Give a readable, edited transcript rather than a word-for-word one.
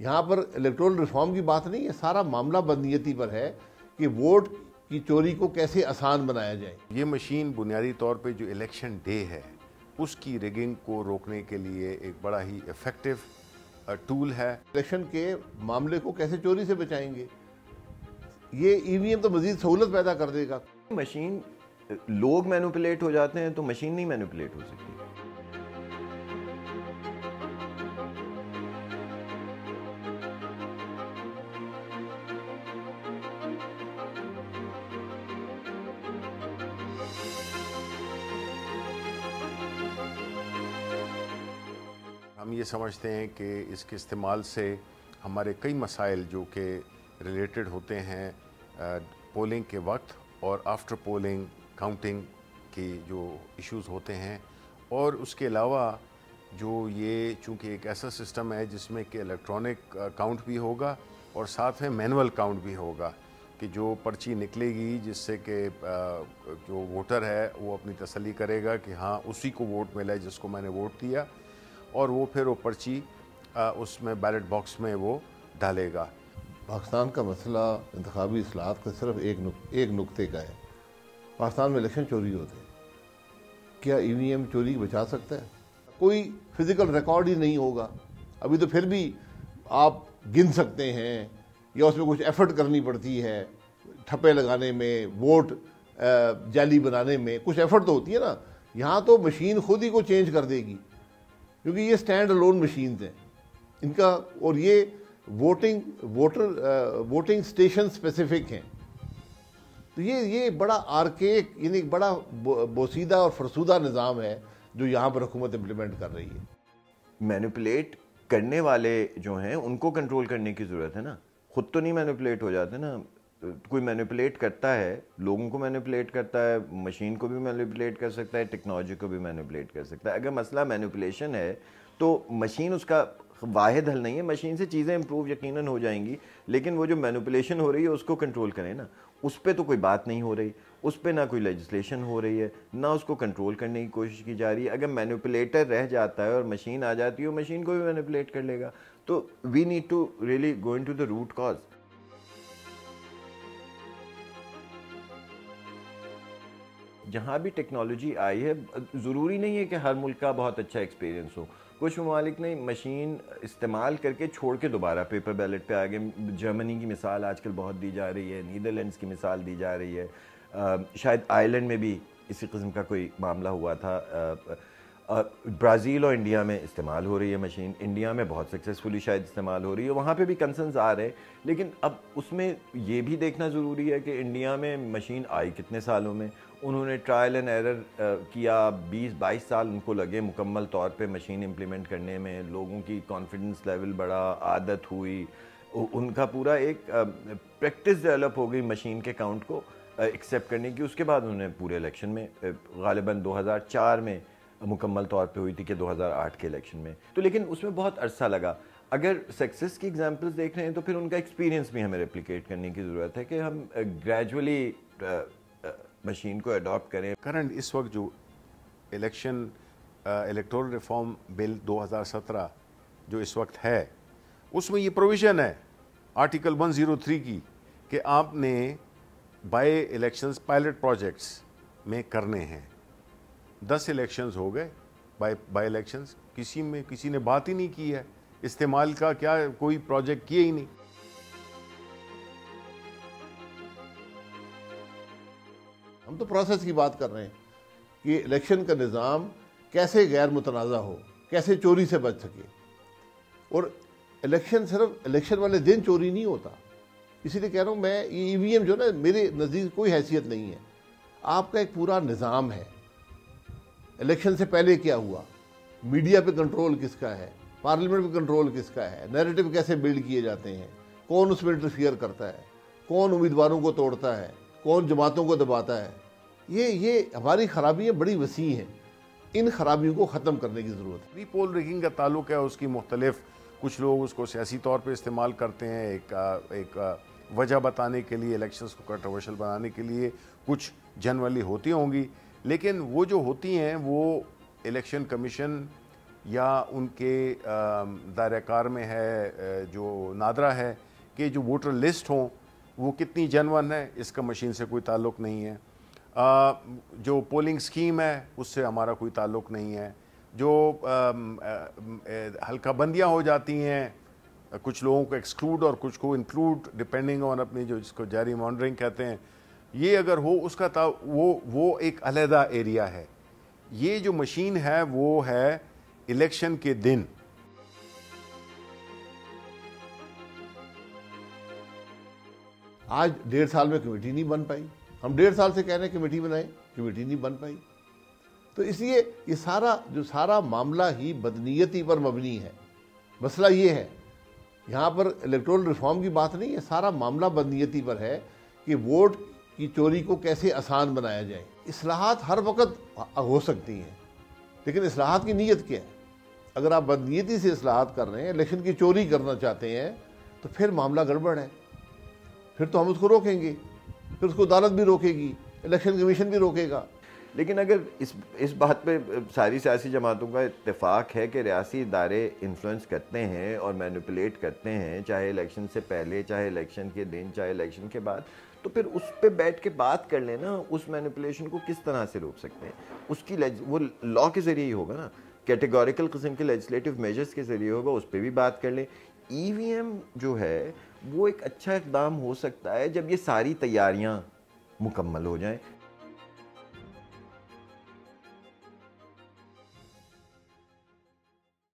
یہاں پر electoral reform کی بات نہیں ہے، سارا معاملہ بدنیتی پر ہے کہ ووٹ کی چوری کو کیسے آسان بنایا جائے۔ یہ مشین بنیادی طور پہ جو الیکشن ڈے ہے اس کی ریگنگ کو روکنے کے لیے ایک بڑا ہی ایفیکٹو ٹول ہے۔ الیکشن کے معاملے کو کیسے چوری سے بچائیں گے؟ یہ ای وی ایم تو مزید سہولت پیدا کر دے گا۔ مشین لوگ مینوپولیٹ ہو جاتے ہیں تو مشین نہیں مینوپولیٹ ہو سکتی۔ ہم یہ سمجھتے ہیں کہ اس کے استعمال سے ہمارے کئی مسائل جو کہ ریلیٹڈ ہوتے ہیں پولنگ کے وقت اور آفٹر پولنگ کاؤنٹنگ کی جو ایشوز ہوتے ہیں، اور اس کے علاوہ جو یہ چونکہ ایک ایسا سسٹم ہے جس میں کہ الیکٹرانک کاؤنٹ بھی ہوگا اور ساتھ میں مینول کاؤنٹ بھی ہوگا کہ جو پرچی نکلے گی جس سے کہ جو ووٹر ہے وہ اپنی تسلی کرے گا کہ ہاں اسی کو ووٹ ملا ہے جس کو میں نے ووٹ دیا، اور وہ پھر وہ پرچی اس میں بیلٹ باکس میں وہ ڈالے گا۔ پاکستان کا مسئلہ انتخابی اصلاحات کا صرف ایک نقطے کا ہے۔ پاکستان میں الیکشن چوری ہوتے ہیں، کیا ای وی ایم چوری بچا سکتا ہے؟ کوئی فزیکل ریکارڈ ہی نہیں ہوگا، ابھی تو پھر بھی آپ گن سکتے ہیں یا اس میں کچھ ایفرٹ کرنی پڑتی ہے، ٹھپے لگانے میں، ووٹ جعلی بنانے میں کچھ ایفرٹ تو ہوتی ہے نا۔ یہاں تو مشین خود ہی کو چینج کر دے گی، کیونکہ یہ سٹینڈ الون مشینز ہیں ان کا، اور یہ ووٹنگ سٹیشن اسپیسیفک ہیں۔ تو یہ بڑا آرکیک، یعنی بڑا بوسیدہ اور فرسودہ نظام ہے جو یہاں پر حکومت امپلیمنٹ کر رہی ہے۔ مینوپولیٹ کرنے والے جو ہیں ان کو کنٹرول کرنے کی ضرورت ہے نا، خود تو نہیں مینوپولیٹ ہو جاتے نا۔ کوئی مینوپولیٹ کرتا ہے، لوگوں کو مینوپولیٹ کرتا ہے، مشین کو بھی مینوپولیٹ کر سکتا ہے، ٹیکنالوجی کو بھی مینوپولیٹ کر سکتا ہے۔ اگر مسئلہ مینوپولیشن ہے تو مشین اس کا واحد حل نہیں ہے۔ مشین سے چیزیں امپروو یقیناً ہو جائیں گی، لیکن وہ جو مینوپولیشن ہو رہی ہے اس کو کنٹرول کریں نا۔ اس پہ تو کوئی بات نہیں ہو رہی، اس پہ نہ کوئی لیجسلیشن ہو رہی ہے، نہ اس کو کنٹرول کرنے کی کوشش کی جا رہی ہے۔ اگر مینوپولیٹر رہ جاتا ہے اور مشین آ جاتی ہے، مشین کو بھی مینوپولیٹ کر لے گا۔ تو we need to really go in to the root cause. جہاں بھی ٹیکنالوجی آئی ہے، ضروری نہیں ہے کہ ہر ملک کا بہت اچھا ایکسپیرینس ہو۔ کچھ ممالک نے مشین استعمال کر کے چھوڑ کے دوبارہ پیپر بیلٹ پہ آگے، جرمنی کی مثال آج کل بہت دی جا رہی ہے، نیدرلینڈز کی مثال دی جا رہی ہے، شاید آئرلینڈ میں بھی اسی قسم کا کوئی معاملہ ہوا تھا۔ برازیل اور انڈیا میں استعمال ہو رہی ہے مشین، انڈیا میں بہت سکسیسفلی شاید استعمال ہو رہی ہے، وہاں پہ بھی کنسرنز آ رہے ہیں۔ لیکن اب اس میں یہ بھی دیکھنا ضروری ہے کہ انڈیا میں مشین آئی کتنے سالوں میں، انہوں نے ٹرائل اینڈ ایرر کیا، 20-22 سال ان کو لگے مکمل طور پہ مشین امپلیمنٹ کرنے میں، لوگوں کی کانفیڈنس لیول بڑھا، عادت ہوئی، ان کا پورا ایک پریکٹس ڈیولپ ہو گئی مشین کے کاؤنٹ کو ایکسیپٹ کرنے کی۔ اس کے بعد انہوں نے پورے الیکشن میں غالباً 2004 میں مکمل طور پہ ہوئی تھی کہ 2008 کے الیکشن میں، تو لیکن اس میں بہت عرصہ لگا۔ اگر سکسیس کی ایگزامپلس دیکھ رہے ہیں تو پھر ان کا ایکسپیرینس بھی ہمیں ریپلیکیٹ کرنے کی ضرورت ہے کہ ہم گریجولی مشین کو اڈاپٹ کریں۔ کرنٹ اس وقت جو الیکشن الیکٹورل ریفارم بل 2017 جو اس وقت ہے، اس میں یہ پروویژن ہے آرٹیکل 103 کی کہ آپ نے بائی الیکشنز پائلٹ پروجیکٹس میں کرنے ہیں۔ 10 الیکشنز ہو گئے بائی الیکشنز، کسی نے بات ہی نہیں کی ہے استعمال کا، کیا کوئی پروجیکٹ کیے ہی نہیں۔ ہم تو پروسیس کی بات کر رہے ہیں کہ الیکشن کا نظام کیسے غیر متنازع ہو، کیسے چوری سے بچ سکے۔ اور الیکشن صرف الیکشن والے دن چوری نہیں ہوتا، اسی لیے کہہ رہا ہوں میں، یہ ای وی ایم جو نا میرے نزدیک کوئی حیثیت نہیں ہے۔ آپ کا ایک پورا نظام ہے، الیکشن سے پہلے کیا ہوا، میڈیا پہ کنٹرول کس کا ہے، پارلیمنٹ پہ کنٹرول کس کا ہے، نیریٹو کیسے بلڈ کیے جاتے ہیں، کون اس میں انٹرفیئر کرتا ہے، کون امیدواروں کو توڑتا ہے، کون جماعتوں کو دباتا ہے۔ یہ ہماری خرابیاں بڑی وسیع ہیں، ان خرابیوں کو ختم کرنے کی ضرورت ہے۔ ری پول ریگنگ کا تعلق ہے اس کی مختلف، کچھ لوگ اس کو سیاسی طور پہ استعمال کرتے ہیں ایک وجہ بتانے کے لیے، الیکشنز کو کنٹروورشل بنانے کے لیے، کچھ جنرلی ہوتی ہوں گی، لیکن وہ جو ہوتی ہیں وہ الیکشن کمیشن یا ان کے دائرہ کار میں ہے جو نادرہ ہے کہ جو ووٹر لسٹ ہوں وہ کتنی جنون ہے، اس کا مشین سے کوئی تعلق نہیں ہے. جو پولنگ سکیم ہے اس سے ہمارا کوئی تعلق نہیں ہے. جو حلقہ بندیاں ہو جاتی ہیں، کچھ لوگوں کو ایکسکلوڈ اور کچھ کو انکلوڈ ڈپینڈنگ آن اپنی جو جس کو جیری مانڈرنگ کہتے ہیں، یہ اگر ہو اس کا وہ ایک علیحدہ ایریا ہے. یہ جو مشین ہے وہ ہے الیکشن کے دن. آج 1.5 سال میں کمیٹی نہیں بن پائی. ہم 1.5 سال سے کہہ رہے ہیں کمیٹی بنائیں، کمیٹی نہیں بن پائی. تو اس لیے یہ سارا معاملہ ہی بدنیتی پر مبنی ہے. مسئلہ یہ ہے، یہاں پر الیکٹورل ریفارم کی بات نہیں ہے، سارا معاملہ بدنیتی پر ہے کہ ووٹ کی چوری کو کیسے آسان بنایا جائے. اصلاحات ہر وقت ہو سکتی ہیں، لیکن اصلاحات کی نیت کیا ہے؟ اگر آپ بدنیتی سے اصلاحات کر رہے ہیں، الیکشن کی چوری کرنا چاہتے ہیں، تو پھر معاملہ گڑبڑ ہے. پھر تو ہم اس کو روکیں گے، پھر اس کو عدالت بھی روکے گی، الیکشن کمیشن بھی روکے گا. لیکن اگر اس بات پہ ساری سیاسی جماعتوں کا اتفاق ہے کہ ریاستی ادارے انفلوئنس کرتے ہیں اور مینیپولیٹ کرتے ہیں، چاہے الیکشن سے پہلے، چاہے الیکشن کے دن، چاہے الیکشن کے بعد، تو پھر اس پہ بیٹھ کے بات کر لیں نا، اس مینیپولیشن کو کس طرح سے روک سکتے ہیں. اس کی وہ لاء کے ذریعے ہی ہوگا نا، کیٹیگوریکل قسم کے لیجسلیٹو میجرز کے ذریعے ہوگا. اس پہ بھی بات کر لیں. ای وی ایم جو ہے وہ ایک اچھا اقدام ہو سکتا ہے جب یہ ساری تیاریاں مکمل ہو جائیں.